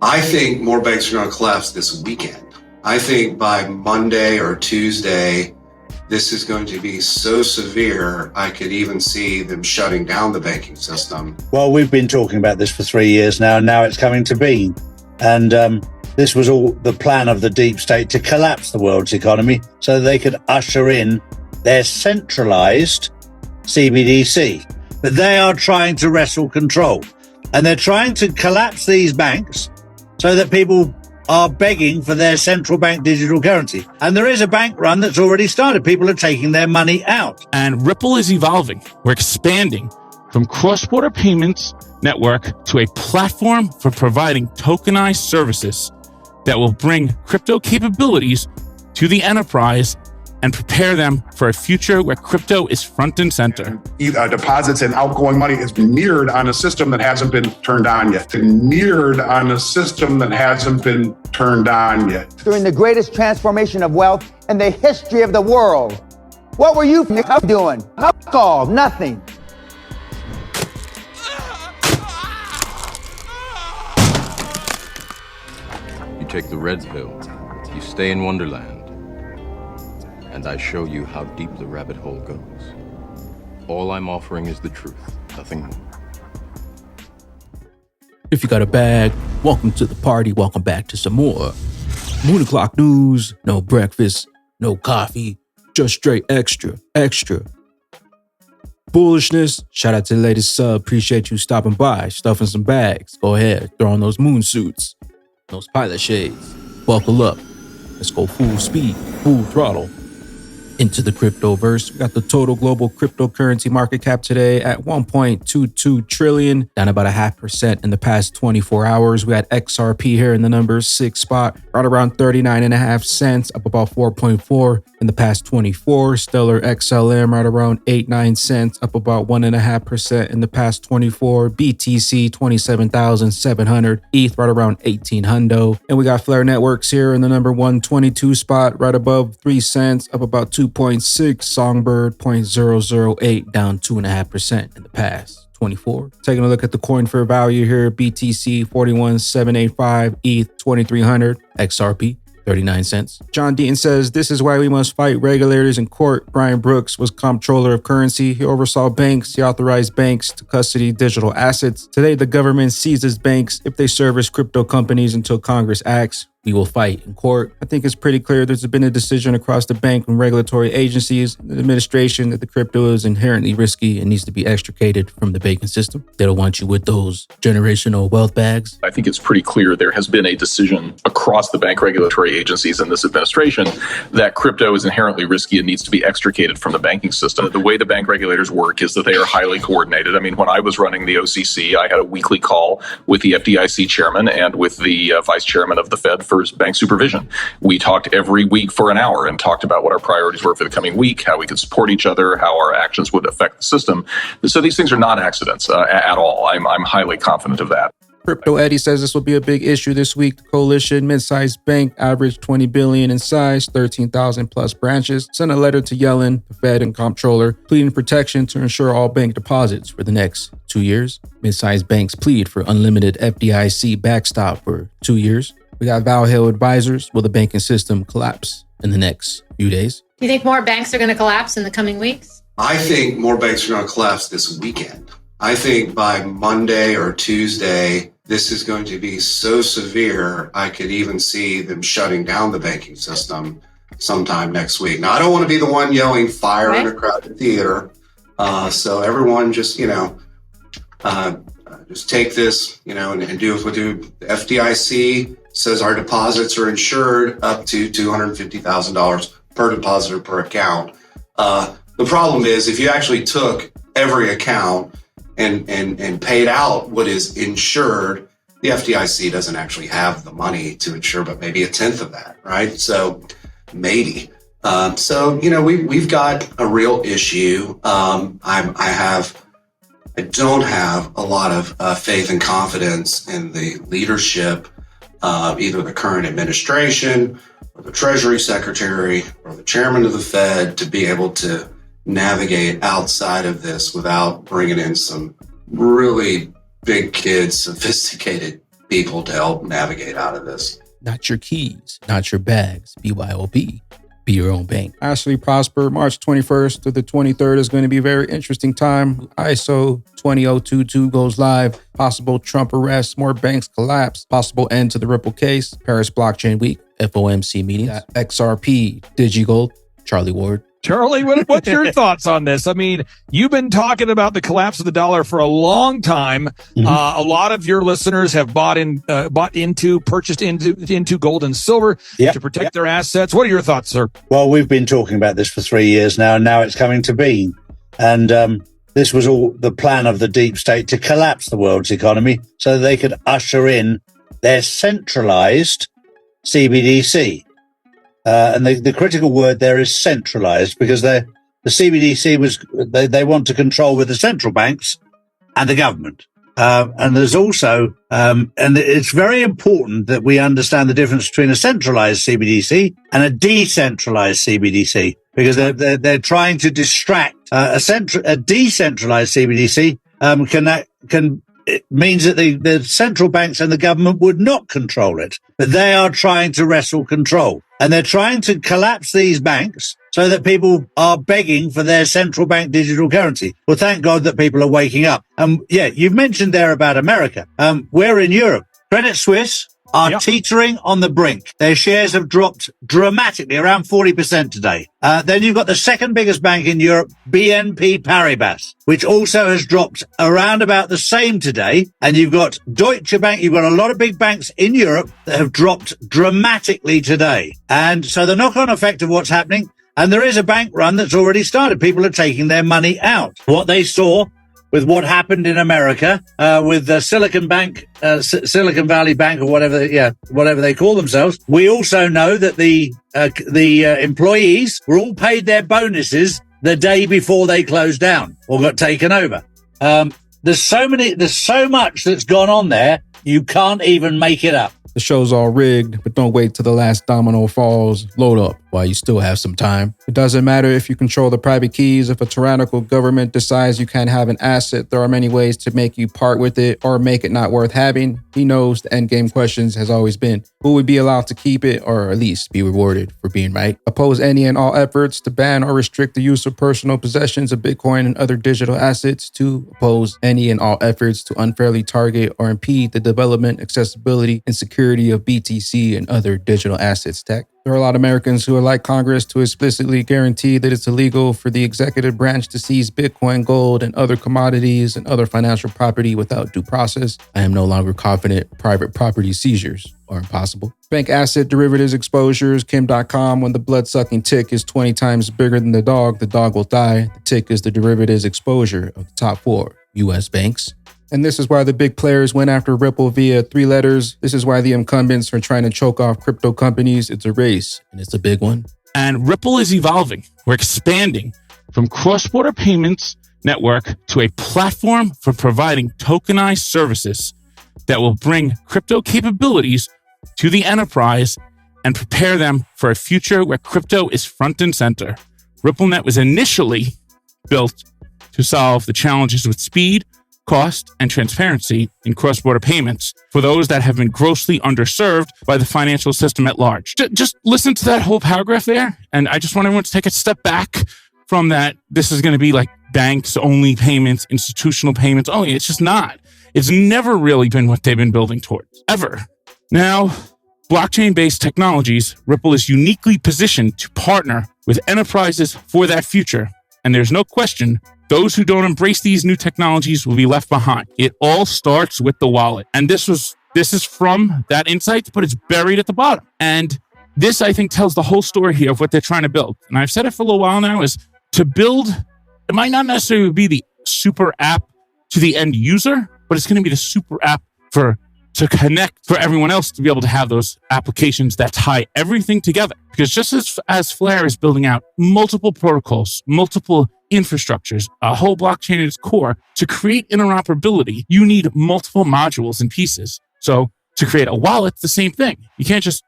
I think more banks are going to collapse this weekend. I think by Monday or Tuesday, this is going to be so severe, I could even see them shutting down the banking system. Well, we've been talking about this for 3 years now, and now it's coming to be. And this was all the plan of the deep state to collapse the world's economy so they could usher in their centralized CBDC. But they are trying to wrestle control, and they're trying to collapse these banks so that people are begging for their central bank digital currency. And there is a bank run that's already started. People are taking their money out. And Ripple is evolving. We're expanding from cross-border payments network to a platform for providing tokenized services that will bring crypto capabilities to the enterprise and prepare them for a future where crypto is front and center. Deposits and outgoing money has been mirrored on a system that hasn't been turned on yet. Mirrored on a system that hasn't been turned on yet. During the greatest transformation of wealth in the history of the world. What were you doing? All, nothing. You take the red pill, you stay in Wonderland, and I show you how deep the rabbit hole goes. All I'm offering is the truth, nothing more. If you got a bag, welcome to the party, welcome back to some more Moon O'Clock News. No breakfast, no coffee, just straight extra. Bullishness, shout out to the latest sub, appreciate you stopping by, stuffing some bags. Go ahead, throw on those moon suits, those pilot shades, buckle up. Let's go full speed, full throttle into the cryptoverse. We got the total global cryptocurrency market cap today at 1.22 trillion, down about 0.5% in the past 24 hours. We got XRP here in the number 6 spot, right around 39.5 cents, up about 4.4 in the past 24. Stellar XLM right around 8-9 cents, up about 1.5% in the past 24. BTC 27,700, ETH right around 1800. And we got Flare Networks here in the number 122 spot, right above 3 cents, up about 2.6. Songbird 0.008, down 2.5% in the past 24. Taking a look at the coin fair value here, BTC 41,785, ETH 2,300, XRP 39 cents. John Deaton says, this is why we must fight regulators in court. Brian Brooks was comptroller of currency. He oversaw banks. He authorized banks to custody digital assets. Today, the government seizes banks if they service crypto companies until Congress acts. We will fight in court. I think it's pretty clear there's been a decision across the bank and regulatory agencies, the administration, that the crypto is inherently risky and needs to be extricated from the banking system. They don't want you with those generational wealth bags. I think it's pretty clear there has been a decision across the bank regulatory agencies and this administration that crypto is inherently risky and needs to be extricated from the banking system. The way the bank regulators work is that they are highly coordinated. I mean, when I was running the OCC, I had a weekly call with the FDIC chairman and with the vice chairman of the Fed for bank supervision. We talked every week for an hour and talked about what our priorities were for the coming week, how we could support each other, how our actions would affect the system. So these things are not accidents at all. I'm highly confident of that. Crypto Eddie says this will be a big issue this week. The coalition, mid-sized bank, averaged 20 billion in size, 13,000 plus branches, sent a letter to Yellen, the Fed and comptroller, pleading protection to ensure all bank deposits for the next 2 years. Mid-sized banks plead for unlimited FDIC backstop for 2 years. We got Valhalla Advisors. Will the banking system collapse in the next few days? Do you think more banks are going to collapse in the coming weeks? I think more banks are going to collapse this weekend. I think by Monday or Tuesday, this is going to be so severe, I could even see them shutting down the banking system sometime next week. Now, I don't want to be the one yelling fire in a crowded theater. So everyone just, just take this, and do what do. The FDIC says our deposits are insured up to $250,000 per depositor per account. The problem is if you actually took every account and paid out what is insured, the FDIC doesn't actually have the money to insure, but maybe a tenth of that, right? So maybe. We've got a real issue. I don't have a lot of faith and confidence in the leadership of either the current administration or the Treasury Secretary or the chairman of the Fed to be able to navigate outside of this without bringing in some really big kid, sophisticated people to help navigate out of this. Not your keys, not your bags. BYOB. Be your own bank. Ashley Prosper, March 21st to the 23rd is going to be a very interesting time. ISO 20022 goes live. Possible Trump arrest, more banks collapse. Possible end to the Ripple case. Paris Blockchain Week. FOMC meetings. XRP, DigiGold. Charlie Ward. Charlie, what's your thoughts on this? I mean, you've been talking about the collapse of the dollar for a long time. Mm-hmm. A lot of your listeners have purchased into gold and silver to protect their assets. What are your thoughts, sir? Well, we've been talking about this for 3 years now, and now it's coming to be. And this was all the plan of the deep state to collapse the world's economy so that they could usher in their centralized CBDC. And the critical word there is centralized, because the CBDC they want to control with the central banks and the government. And there's also, and it's very important that we understand the difference between a centralized CBDC and a decentralized CBDC, because they're trying to distract a decentralized CBDC it means that the central banks and the government would not control it, but they are trying to wrestle control. And they're trying to collapse these banks so that people are begging for their central bank digital currency. Well, thank God that people are waking up. You've mentioned there about America. We're in Europe. Credit Suisse are teetering on the brink. Their shares have dropped dramatically, around 40% today. Then you've got the second biggest bank in Europe, BNP Paribas, which also has dropped around about the same today. And you've got Deutsche Bank. You've got a lot of big banks in Europe that have dropped dramatically today. And so the knock-on effect of what's happening, and there is a bank run that's already started. People are taking their money out. What they saw with what happened in America, with the Silicon Valley Bank, or whatever they call themselves. We also know that the employees were all paid their bonuses the day before they closed down or got taken over. There's so much that's gone on there, you can't even make it up. The show's all rigged, but don't wait till the last domino falls. Load up while you still have some time. It doesn't matter if you control the private keys. If a tyrannical government decides you can't have an asset, there are many ways to make you part with it or make it not worth having. He knows the endgame questions has always been, who would be allowed to keep it or at least be rewarded for being right? Oppose any and all efforts to ban or restrict the use of personal possessions of Bitcoin and other digital assets. To oppose any and all efforts to unfairly target or impede the development, accessibility, and security of BTC and other digital assets tech. There are a lot of Americans who would like Congress to explicitly guarantee that it's illegal for the executive branch to seize Bitcoin, gold, and other commodities and other financial property without due process. I am no longer confident private property seizures are impossible. Bank asset derivatives exposures, Kim.com. When the blood-sucking tick is 20 times bigger than the dog will die. The tick is the derivatives exposure of the top 4 U.S. banks. And this is why the big players went after Ripple via 3 letters. This is why the incumbents are trying to choke off crypto companies. It's a race, and it's a big one. And Ripple is evolving. We're expanding from cross-border payments network to a platform for providing tokenized services that will bring crypto capabilities to the enterprise and prepare them for a future where crypto is front and center. RippleNet was initially built to solve the challenges with speed, cost, and transparency in cross-border payments for those that have been grossly underserved by the financial system at large. Just listen to that whole paragraph there, and I just want everyone to take a step back from that. This is going to be like banks-only payments, institutional payments only. It's just not. It's never really been what they've been building towards, ever. Now, blockchain-based technologies, Ripple is uniquely positioned to partner with enterprises for that future, and there's no question those who don't embrace these new technologies will be left behind. It all starts with the wallet. And this is from that insight, but it's buried at the bottom. And this, I think, tells the whole story here of what they're trying to build. And I've said it for a little while now, is to build, it might not necessarily be the super app to the end user, but it's going to be the super app to connect for everyone else to be able to have those applications that tie everything together. Because just as Flare is building out multiple protocols, multiple infrastructures, a whole blockchain at its core, to create interoperability, you need multiple modules and pieces. So to create a wallet, it's the same thing. You can't just,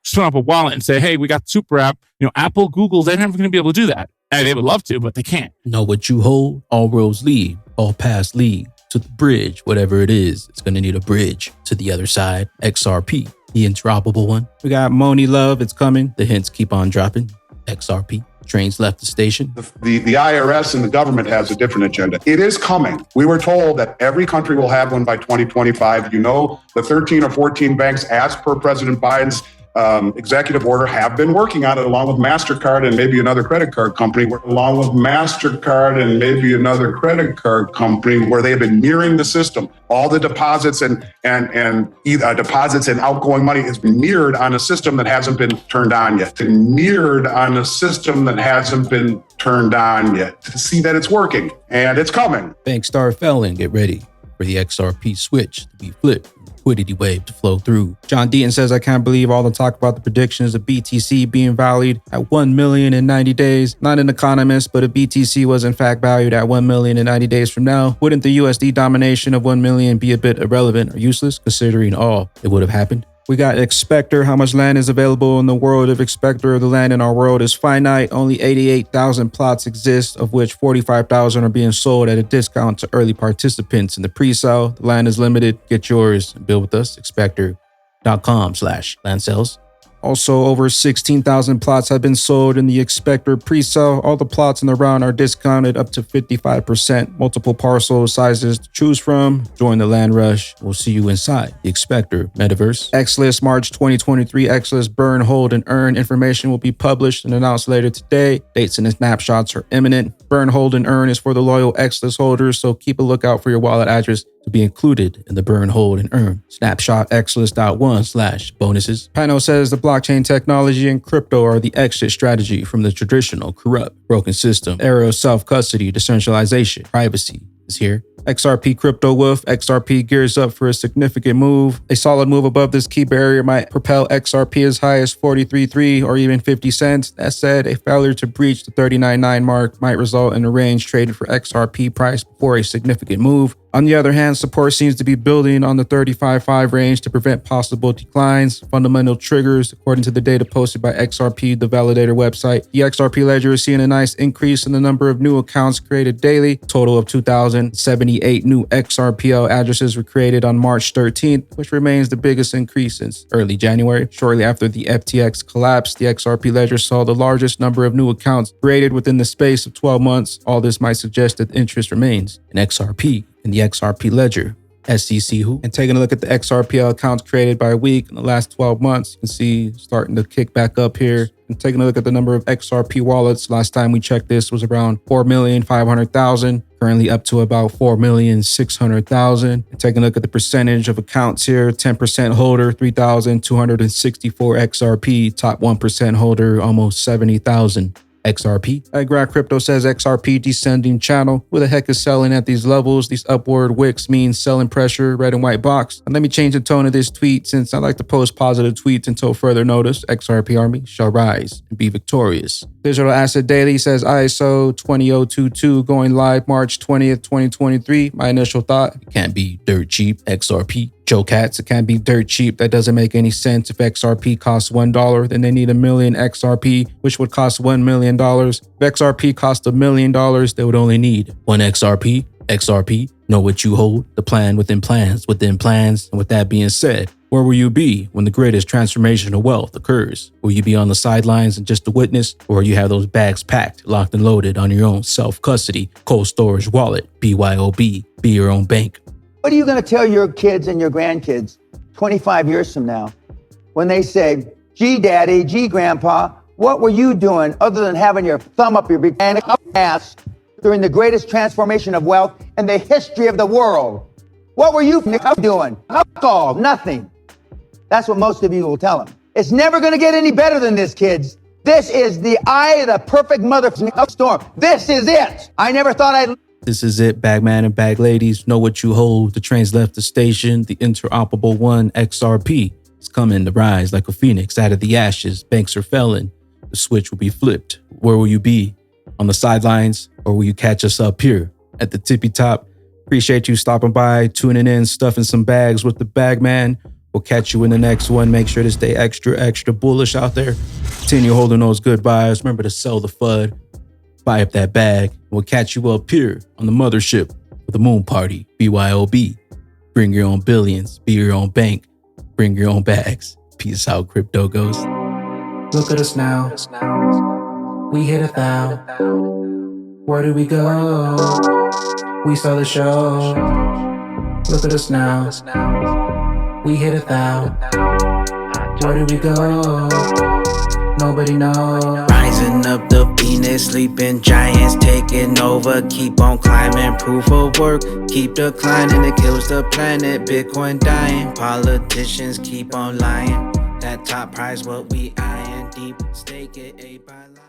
spin up a wallet and say, hey, we got the super app. Apple, Google, they're never going to be able to do that. And they would love to, but they can't. Know what you hold, all roads lead, all paths lead to the bridge, whatever it is. It's going to need a bridge to the other side. XRP, the interoperable one. We got Moni Love, it's coming. The hints keep on dropping. XRP. Trains left the station. The IRS and the government has a different agenda. It is coming. We were told that every country will have one by 2025. You know, the 13 or 14 banks, as per President Biden's executive order, have been working on it along with MasterCard and maybe another credit card company, where they have been mirroring the system. All the deposits and deposits and outgoing money has been mirrored on a system that hasn't been turned on yet. To see that it's working, and it's coming. Bank star felon, get ready for the XRP switch to be flipped. Liquidity wave to flow through. John Deaton says, I can't believe all the talk about the predictions of BTC being valued at 1 million in 90 days. Not an economist, but if BTC was in fact valued at 1 million in 90 days from now, wouldn't the USD domination of 1 million be a bit irrelevant or useless, considering all it would have happened? We got XSpectar. How much land is available in the world of XSpectar? The land in our world is finite. Only 88,000 plots exist, of which 45,000 are being sold at a discount to early participants in the pre-sale. The land is limited. Get yours and build with us. xspectar.com/land sales. Also, over 16,000 plots have been sold in the XSpectar pre-sale. All the plots in the round are discounted up to 55%. Multiple parcel sizes to choose from. Join the land rush. We'll see you inside the XSpectar metaverse. XLIST March 2023 XLIST burn, hold, and earn information will be published and announced later today. Dates and snapshots are imminent. Burn, hold, and earn is for the loyal XLIST holders, so keep a lookout for your wallet address to be included in the burn, hold, and earn. Snapshot xlist.1/bonuses. Pano says the blockchain technology and crypto are the exit strategy from the traditional, corrupt, broken system. Era of self-custody, decentralization, privacy is here. XRP crypto wolf. XRP gears up for a significant move. A solid move above this key barrier might propel XRP as high as 43.3 or even 50 cents. That said, a failure to breach the 39.9 mark might result in a range traded for XRP price before a significant move. On the other hand, support seems to be building on the 35.5 range to prevent possible declines. Fundamental triggers, according to the data posted by XRP, the validator website. The XRP ledger is seeing a nice increase in the number of new accounts created daily. Total of 2,078 new XRPL addresses were created on March 13th, which remains the biggest increase since early January. Shortly after the FTX collapse, the XRP ledger saw the largest number of new accounts created within the space of 12 months. All this might suggest that interest remains in XRP. In the XRP ledger, SEC who? And taking a look at the XRPL accounts created by week in the last 12 months, you can see starting to kick back up here. And taking a look at the number of XRP wallets, last time we checked this was around 4,500,000, currently up to about 4,600,000. And taking a look at the percentage of accounts here, 10% holder, 3,264 XRP, top 1% holder, almost 70,000. XRP. Crypto says XRP descending channel. Who the heck is selling at these levels? These upward wicks mean selling pressure, red and white box. And let me change the tone of this tweet since I like to post positive tweets until further notice. XRP army shall rise and be victorious. Digital Asset Daily says ISO 20022 going live March 20th, 2023. My initial thought, it can't be dirt cheap. XRP. Joe Cats, it can't be dirt cheap. That doesn't make any sense. If XRP costs $1, then they need 1 million XRP, which would cost $1 million. If XRP cost $1 million, they would only need 1 XRP. XRP, know what you hold, the plan within plans within plans. And with that being said, where will you be when the greatest transformation of wealth occurs? Will you be on the sidelines and just a witness, or you have those bags packed, locked and loaded on your own self-custody, cold storage wallet, BYOB, be your own bank? What are you going to tell your kids and your grandkids 25 years from now when they say, gee, daddy, gee, grandpa, what were you doing other than having your thumb up your big ass during the greatest transformation of wealth in the history of the world? What were you doing? All, nothing. That's what most of you will tell them. It's never going to get any better than this, kids. This is the eye of the perfect mother storm. This is it. I never thought I'd... This is it, bagman and bag ladies. Know what you hold. The train's left the station. The interoperable one, XRP, is coming to rise like a phoenix out of the ashes. Banks are felling. The switch will be flipped. Where will you be? On the sidelines, or will you catch us up here at the tippy top? Appreciate you stopping by, tuning in, stuffing some bags with the bagman. We'll catch you in the next one. Make sure to stay extra bullish out there. Continue holding those good buys. Remember to sell the FUD. Buy up that bag. We'll catch you up here on the mothership. for the moon party, BYOB. Bring your own billions, be your own bank, bring your own bags. Peace out, crypto ghost. Look at us now. We hit 1,000. Where do we go? We saw the show. Look at us now. We hit 1,000. Where do we go? Nobody knows. Rising up the Venus, sleeping giants taking over. Keep on climbing, proof of work. Keep declining, it kills the planet. Bitcoin dying, politicians keep on lying. That top prize, what we eyeing. Deep stake it, 8 by line.